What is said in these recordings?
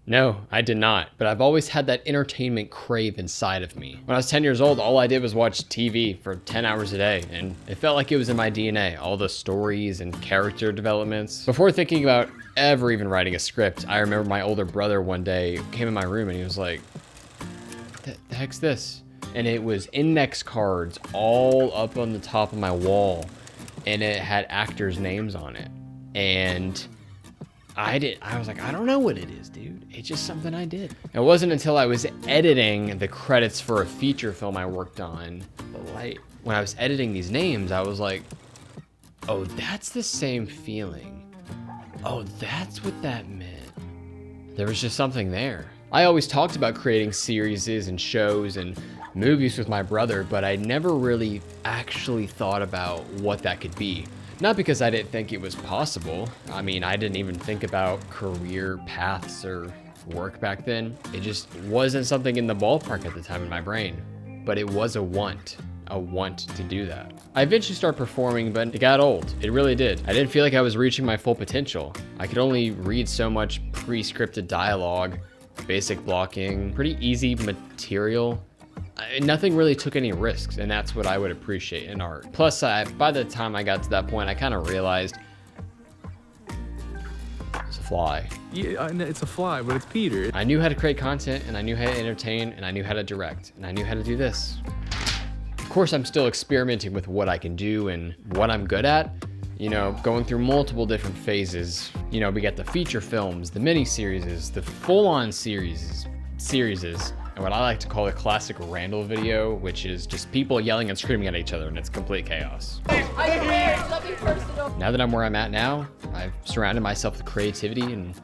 No, I did not, but I've always had that entertainment crave inside of me. When I was 10 years old, all I did was watch TV for 10 hours a day, and it felt like it was in my DNA, all the stories and character developments. Before thinking about ever even writing a script, I remember my older brother one day came in my room and he was like, the heck's this? And it was index cards all up on the top of my wall, and it had actors' names on it. And I was like, I don't know what it is, dude. It's just something I did. It wasn't until I was editing the credits for a feature film I worked on, when I was editing these names, I was like, oh, that's the same feeling. Oh, that's what that meant. There was just something there. I always talked about creating series and shows and movies with my brother, but I never really actually thought about what that could be. Not because I didn't think it was possible. I mean, I didn't even think about career paths or work back then. It just wasn't something in the ballpark at the time in my brain, but it was a want to do that. I eventually started performing, but it got old. It really did. I didn't feel like I was reaching my full potential. I could only read so much pre-scripted dialogue, basic blocking, pretty easy material. Nothing really took any risks, and that's what I would appreciate in art. Plus, by the time I got to that point, I kind of realized it's a fly. Yeah, it's a fly, but it's Peter. I knew how to create content, and I knew how to entertain, and I knew how to direct, and I knew how to do this. Of course, I'm still experimenting with what I can do and what I'm good at. You know, going through multiple different phases. You know, we got the feature films, the mini-series, the full-on series, and what I like to call a classic Randall video, which is just people yelling and screaming at each other, and it's complete chaos. Now that I'm where I'm at now, I've surrounded myself with creativity and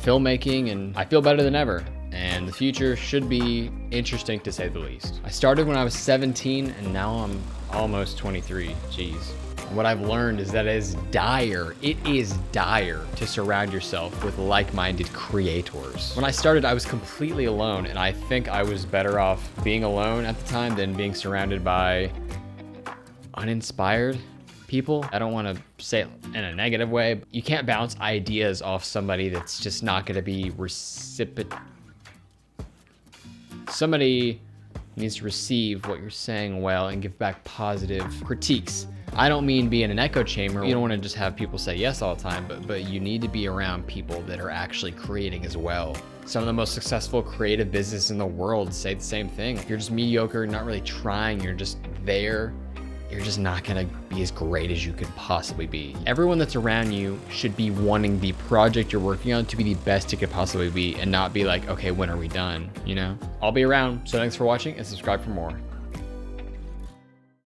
filmmaking, and I feel better than ever. And the future should be interesting, to say the least. I started when I was 17, and now I'm almost 23. Jeez. And what I've learned is that it is dire to surround yourself with like-minded creators. When I started, I was completely alone, and I think I was better off being alone at the time than being surrounded by uninspired people. I don't want to say it in a negative way. You can't bounce ideas off somebody that's just not going to be Somebody needs to receive what you're saying well and give back positive critiques. I don't mean be in an echo chamber. You don't want to just have people say yes all the time, but you need to be around people that are actually creating as well. Some of the most successful creative businesses in the world say the same thing. If you're just mediocre, not really trying, you're just there, you're just not gonna be as great as you could possibly be. Everyone that's around you should be wanting the project you're working on to be the best it could possibly be, and not be like, okay, when are we done, you know? I'll be around, so thanks for watching and subscribe for more.